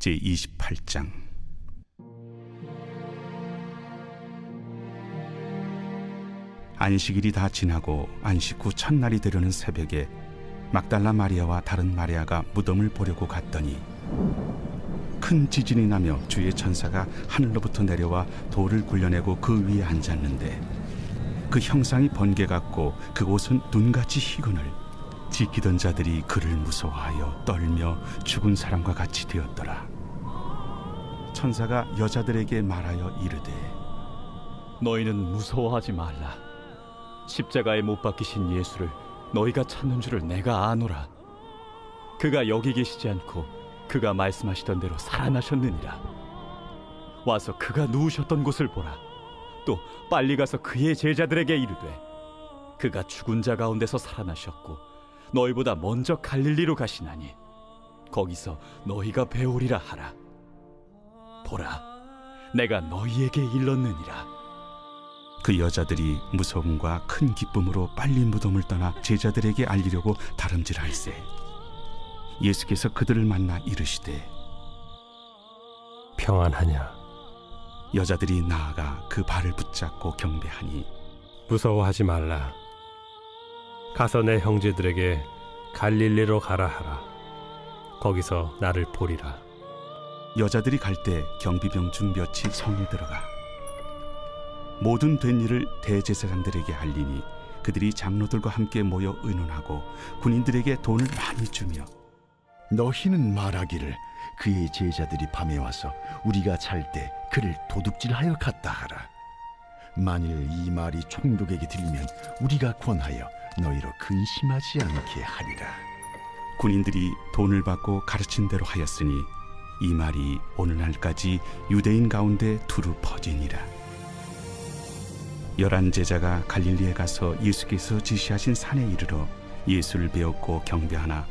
제28장. 안식일이 다 지나고 안식 후 첫날이 되려는 새벽에 막달라 마리아와 다른 마리아가 무덤을 보려고 갔더니 큰 지진이 나며 주의 천사가 하늘로부터 내려와 돌을 굴려내고 그 위에 앉았는데 그 형상이 번개 같고 그곳은 눈같이 희거늘 지키던 자들이 그를 무서워하여 떨며 죽은 사람과 같이 되었더라. 천사가 여자들에게 말하여 이르되 너희는 무서워하지 말라. 십자가에 못 박히신 예수를 너희가 찾는 줄을 내가 아노라. 그가 여기 계시지 않고 그가 말씀하시던 대로 살아나셨느니라. 와서 그가 누우셨던 곳을 보라. 또 빨리 가서 그의 제자들에게 이르되 그가 죽은 자 가운데서 살아나셨고 너희보다 먼저 갈릴리로 가시나니 거기서 너희가 배우리라 하라. 보라, 내가 너희에게 일렀느니라. 그 여자들이 무서움과 큰 기쁨으로 빨리 무덤을 떠나 제자들에게 알리려고 다름질할세 예수께서 그들을 만나 이르시되 평안하냐? 여자들이 나아가 그 발을 붙잡고 경배하니 무서워하지 말라. 가서 내 형제들에게 갈릴리로 가라 하라. 거기서 나를 보리라. 여자들이 갈 때 경비병 중 몇이 성에 들어가 모든 된 일을 대제사장들에게 알리니 그들이 장로들과 함께 모여 의논하고 군인들에게 돈을 많이 주며 너희는 말하기를 그의 제자들이 밤에 와서 우리가 잘 때 그를 도둑질하여 갔다 하라. 만일 이 말이 총독에게 들리면 우리가 권하여 너희로 근심하지 않게 하리라. 군인들이 돈을 받고 가르친 대로 하였으니 이 말이 오늘날까지 유대인 가운데 두루 퍼지니라. 11 제자가 갈릴리에 가서 예수께서 지시하신 산에 이르러 예수를 배웠고 경배하나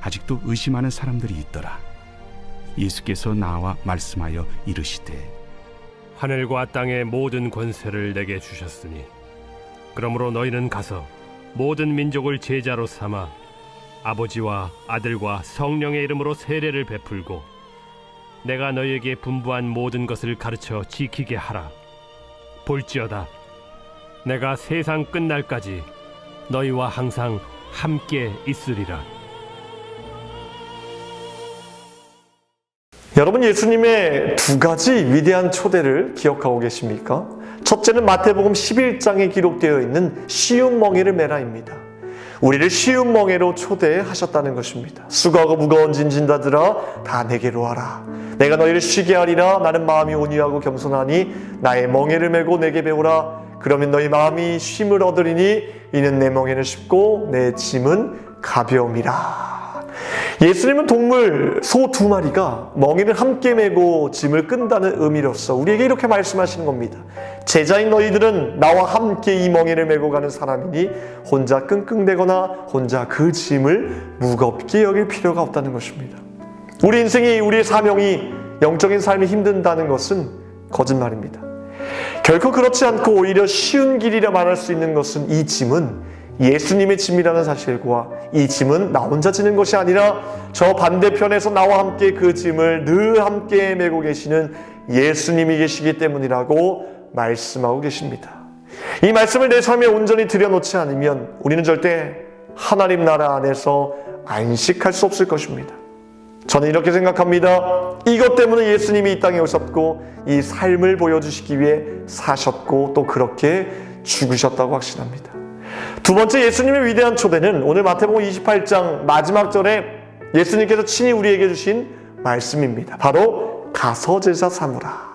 아직도 의심하는 사람들이 있더라. 예수께서 나와 말씀하여 이르시되 하늘과 땅의 모든 권세를 내게 주셨으니 그러므로 너희는 가서 모든 민족을 제자로 삼아 아버지와 아들과 성령의 이름으로 세례를 베풀고 내가 너희에게 분부한 모든 것을 가르쳐 지키게 하라. 볼지어다 내가 세상 끝날까지 너희와 항상 함께 있으리라. 여러분, 예수님의 두 가지 위대한 초대를 기억하고 계십니까? 첫째는 마태복음 11장에 기록되어 있는 쉬운 멍에를 메라입니다. 우리를 쉬운 멍에로 초대하셨다는 것입니다. 수고하고 무거운 짐진 자들아 다 내게로 와라. 내가 너희를 쉬게 하리라. 나는 마음이 온유하고 겸손하니 나의 멍에를 메고 내게 배우라. 그러면 너희 마음이 쉼을 얻으리니 이는 내 멍에는 쉽고 내 짐은 가벼움이라. 예수님은 동물 소 2마리가 멍에를 함께 메고 짐을 끈다는 의미로서 우리에게 이렇게 말씀하시는 겁니다. 제자인 너희들은 나와 함께 이 멍에를 메고 가는 사람이니 혼자 끙끙대거나 혼자 그 짐을 무겁게 여길 필요가 없다는 것입니다. 우리 인생이, 우리의 사명이, 영적인 삶이 힘든다는 것은 거짓말입니다. 결코 그렇지 않고 오히려 쉬운 길이라 말할 수 있는 것은 이 짐은 예수님의 짐이라는 사실과 이 짐은 나 혼자 지는 것이 아니라 저 반대편에서 나와 함께 그 짐을 늘 함께 메고 계시는 예수님이 계시기 때문이라고 말씀하고 계십니다. 이 말씀을 내 삶에 온전히 들여놓지 않으면 우리는 절대 하나님 나라 안에서 안식할 수 없을 것입니다. 저는 이렇게 생각합니다. 이것 때문에 예수님이 이 땅에 오셨고 이 삶을 보여주시기 위해 사셨고 또 그렇게 죽으셨다고 확신합니다. 두 번째, 예수님의 위대한 초대는 오늘 마태복음 28장 마지막 절에 예수님께서 친히 우리에게 주신 말씀입니다. 바로 가서 제자 삼으라.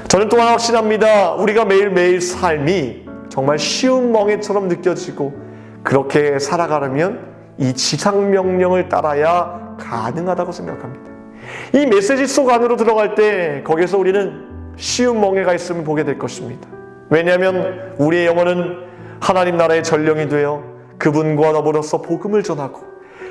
저는 또한 확신합니다. 우리가 매일매일 삶이 정말 쉬운 멍에처럼 느껴지고 그렇게 살아가려면 이 지상명령을 따라야 가능하다고 생각합니다. 이 메시지 속 안으로 들어갈 때 거기서 우리는 쉬운 멍에가 있음을 보게 될 것입니다. 왜냐하면 우리의 영혼은 하나님 나라의 전령이 되어 그분과 더불어서 복음을 전하고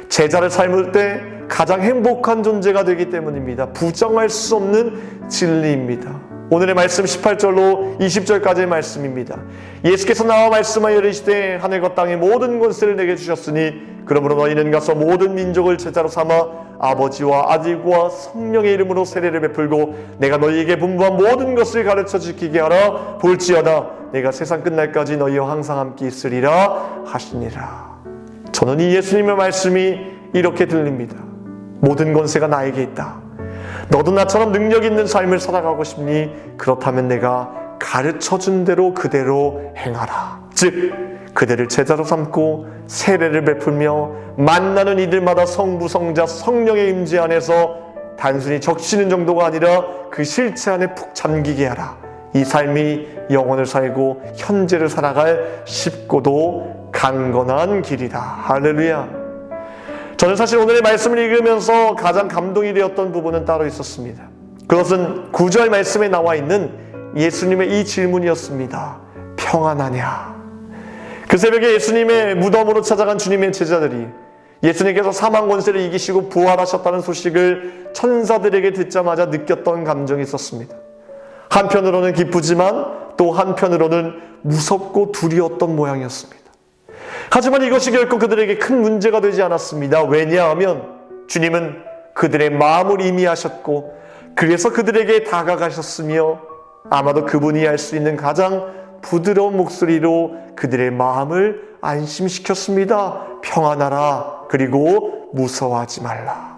제자를 삶을 때 가장 행복한 존재가 되기 때문입니다. 부정할 수 없는 진리입니다. 오늘의 말씀 18절로 20절까지의 말씀입니다. 예수께서 나와 말씀하여 이르시되 하늘과 땅의 모든 권세를 내게 주셨으니 그러므로 너희는 가서 모든 민족을 제자로 삼아 아버지와 아들과 성령의 이름으로 세례를 베풀고 내가 너희에게 분부한 모든 것을 가르쳐 지키게 하라. 볼지어다 내가 세상 끝날까지 너희와 항상 함께 있으리라 하시니라. 저는 이 예수님의 말씀이 이렇게 들립니다. 모든 권세가 나에게 있다. 너도 나처럼 능력 있는 삶을 살아가고 싶니? 그렇다면 내가 가르쳐준 대로 그대로 행하라. 즉 그들을 제자로 삼고 세례를 베풀며 만나는 이들마다 성부, 성자, 성령의 임재 안에서 단순히 적시는 정도가 아니라 그 실체 안에 푹 잠기게 하라. 이 삶이 영혼을 살고 현재를 살아갈 쉽고도 강건한 길이다. 할렐루야. 저는 사실 오늘의 말씀을 읽으면서 가장 감동이 되었던 부분은 따로 있었습니다. 그것은 9절 말씀에 나와 있는 예수님의 이 질문이었습니다. 평안하냐? 그 새벽에 예수님의 무덤으로 찾아간 주님의 제자들이 예수님께서 사망 권세를 이기시고 부활하셨다는 소식을 천사들에게 듣자마자 느꼈던 감정이 있었습니다. 한편으로는 기쁘지만 또 한편으로는 무섭고 두려웠던 모양이었습니다. 하지만 이것이 결코 그들에게 큰 문제가 되지 않았습니다. 왜냐하면 주님은 그들의 마음을 이미 아셨고 그래서 그들에게 다가가셨으며 아마도 그분이 할 수 있는 가장 부드러운 목소리로 그들의 마음을 안심시켰습니다. 평안하라. 그리고 무서워하지 말라.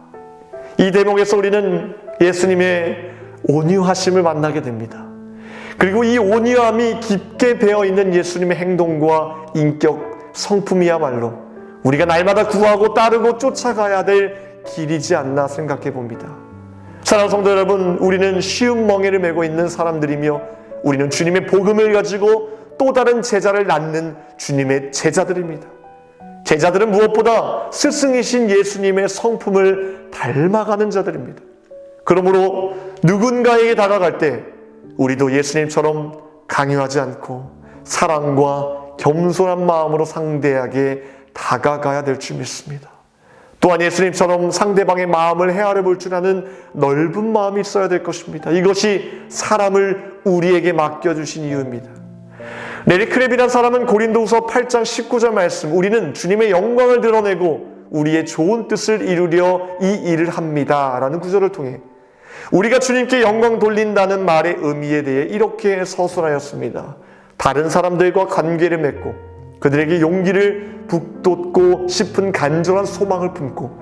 이 대목에서 우리는 예수님의 온유하심을 만나게 됩니다. 그리고 이 온유함이 깊게 배어있는 예수님의 행동과 인격, 성품이야말로 우리가 날마다 구하고 따르고 쫓아가야 될 길이지 않나 생각해 봅니다. 사랑하는 성도 여러분, 우리는 쉬운 멍에를 메고 있는 사람들이며 우리는 주님의 복음을 가지고 또 다른 제자를 낳는 주님의 제자들입니다. 제자들은 무엇보다 스승이신 예수님의 성품을 닮아가는 자들입니다. 그러므로 누군가에게 다가갈 때 우리도 예수님처럼 강요하지 않고 사랑과 겸손한 마음으로 상대에게 다가가야 될 줄 믿습니다. 또한 예수님처럼 상대방의 마음을 헤아려 볼 줄 아는 넓은 마음이 있어야 될 것입니다. 이것이 사람을 우리에게 맡겨주신 이유입니다. 레리 크랩이라는 사람은 고린도후서 8장 19절 말씀, 우리는 주님의 영광을 드러내고 우리의 좋은 뜻을 이루려 이 일을 합니다 라는 구절을 통해 우리가 주님께 영광 돌린다는 말의 의미에 대해 이렇게 서술하였습니다. 다른 사람들과 관계를 맺고 그들에게 용기를 북돋고 싶은 간절한 소망을 품고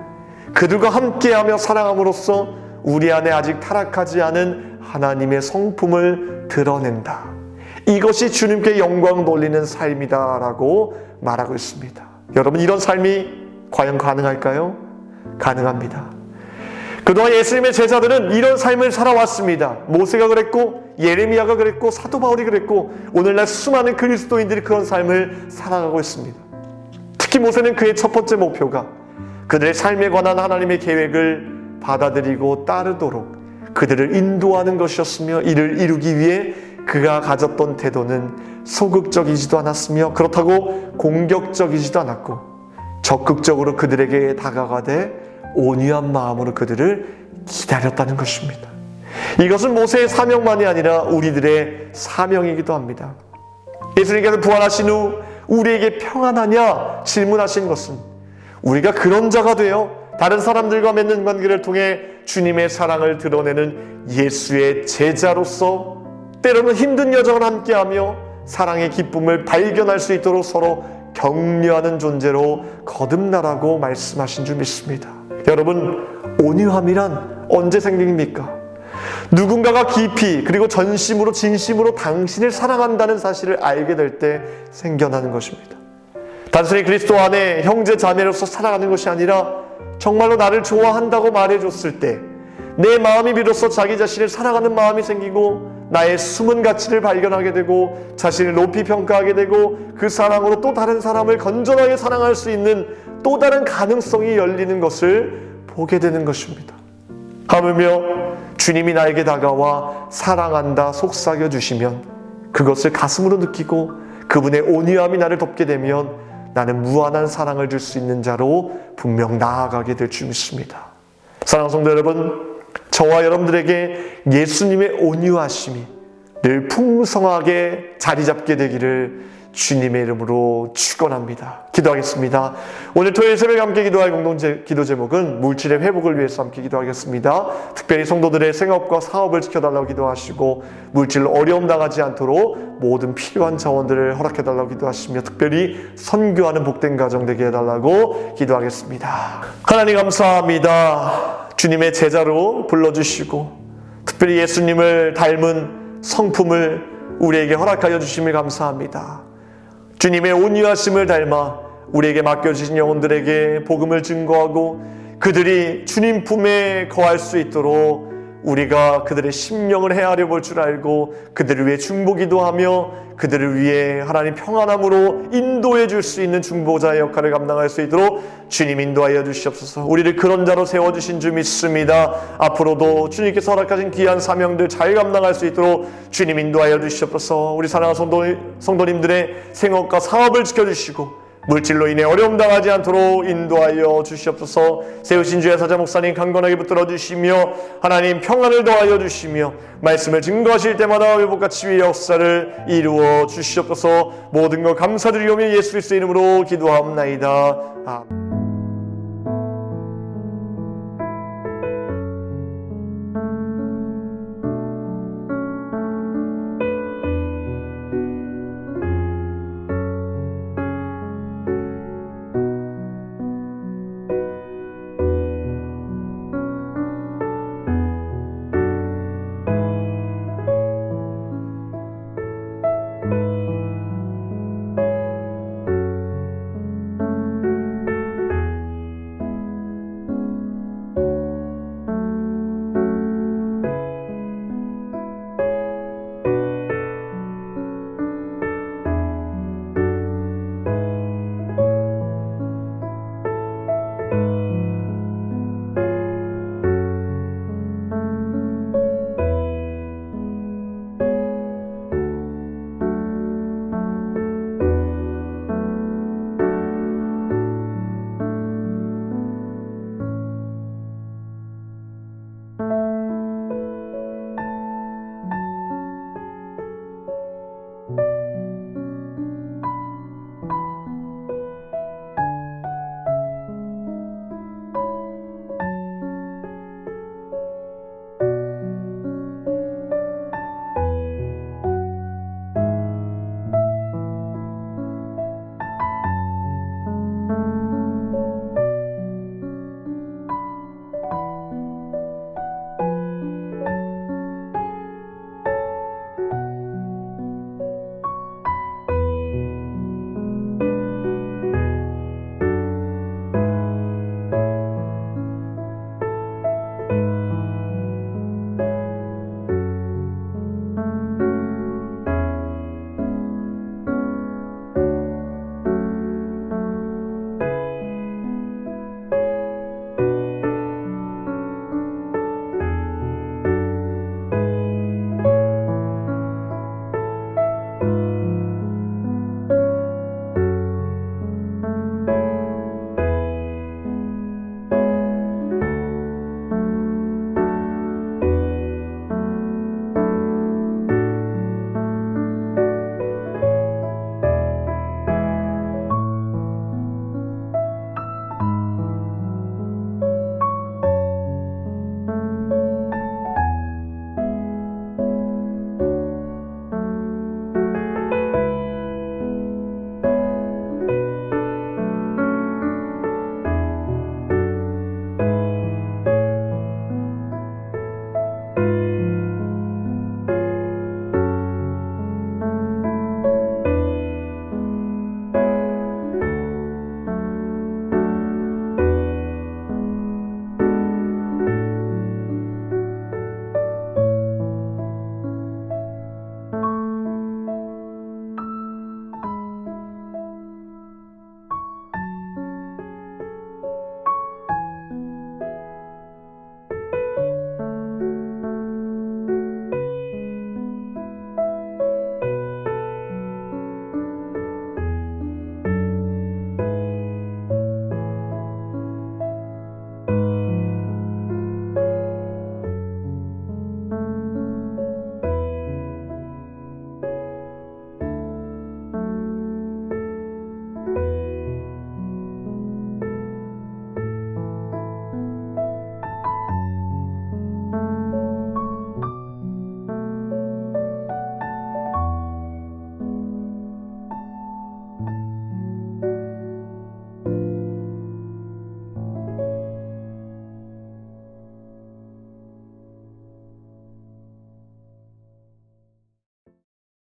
그들과 함께하며 사랑함으로써 우리 안에 아직 타락하지 않은 하나님의 성품을 드러낸다. 이것이 주님께 영광 돌리는 삶이다 라고 말하고 있습니다. 여러분, 이런 삶이 과연 가능할까요? 가능합니다. 그동안 예수님의 제자들은 이런 삶을 살아왔습니다. 모세가 그랬고 예레미야가 그랬고 사도 바울이 그랬고 오늘날 수많은 그리스도인들이 그런 삶을 살아가고 있습니다. 특히 모세는 그의 첫 번째 목표가 그들의 삶에 관한 하나님의 계획을 받아들이고 따르도록 그들을 인도하는 것이었으며 이를 이루기 위해 그가 가졌던 태도는 소극적이지도 않았으며 그렇다고 공격적이지도 않았고 적극적으로 그들에게 다가가되 온유한 마음으로 그들을 기다렸다는 것입니다. 이것은 모세의 사명만이 아니라 우리들의 사명이기도 합니다. 예수님께서 부활하신 후 우리에게 평안하냐 질문하신 것은 우리가 그런 자가 되어 다른 사람들과 맺는 관계를 통해 주님의 사랑을 드러내는 예수의 제자로서 때로는 힘든 여정을 함께하며 사랑의 기쁨을 발견할 수 있도록 서로 격려하는 존재로 거듭나라고 말씀하신 줄 믿습니다. 여러분, 온유함이란 언제 생깁니까? 누군가가 깊이 그리고 전심으로 진심으로 당신을 사랑한다는 사실을 알게 될 때 생겨나는 것입니다. 단순히 그리스도 안에 형제 자매로서 살아가는 것이 아니라 정말로 나를 좋아한다고 말해줬을 때 내 마음이 비로소 자기 자신을 사랑하는 마음이 생기고 나의 숨은 가치를 발견하게 되고 자신을 높이 평가하게 되고 그 사랑으로 또 다른 사람을 건전하게 사랑할 수 있는 또 다른 가능성이 열리는 것을 보게 되는 것입니다. 하물며 주님이 나에게 다가와 사랑한다 속삭여 주시면 그것을 가슴으로 느끼고 그분의 온유함이 나를 덮게 되면 나는 무한한 사랑을 줄 수 있는 자로 분명 나아가게 될 줄 믿습니다. 사랑하는 성도 여러분, 저와 여러분들에게 예수님의 온유하심이 늘 풍성하게 자리 잡게 되기를 주님의 이름으로 축원합니다. 기도하겠습니다. 오늘 토요일 새벽에 함께 기도할 공동체 기도 제목은 물질의 회복을 위해서 함께 기도하겠습니다. 특별히 성도들의 생업과 사업을 지켜달라고 기도하시고 물질 어려움 당하지 않도록 모든 필요한 자원들을 허락해달라고 기도하시며 특별히 선교하는 복된 가정 되게 해달라고 기도하겠습니다. 하나님 감사합니다. 주님의 제자로 불러주시고 특별히 예수님을 닮은 성품을 우리에게 허락하여 주심을 감사합니다. 주님의 온유하심을 닮아 우리에게 맡겨주신 영혼들에게 복음을 증거하고 그들이 주님 품에 거할 수 있도록 우리가 그들의 심령을 헤아려 볼 줄 알고 그들을 위해 중보기도 하며 그들을 위해 하나님 평안함으로 인도해 줄 수 있는 중보자의 역할을 감당할 수 있도록 주님 인도하여 주시옵소서. 우리를 그런 자로 세워주신 줄 믿습니다. 앞으로도 주님께서 허락하신 귀한 사명들 잘 감당할 수 있도록 주님 인도하여 주시옵소서. 우리 사랑하는 성도님들의 생업과 사업을 지켜주시고 물질로 인해 어려움 당하지 않도록 인도하여 주시옵소서. 세우신 주의 사자 목사님 강건하게 붙들어 주시며 하나님 평안을 더하여 주시며 말씀을 증거하실 때마다 회복과 치유의 역사를 이루어 주시옵소서. 모든 것 감사드리오며 예수 그리스도의 이름으로 기도하옵나이다. 아멘.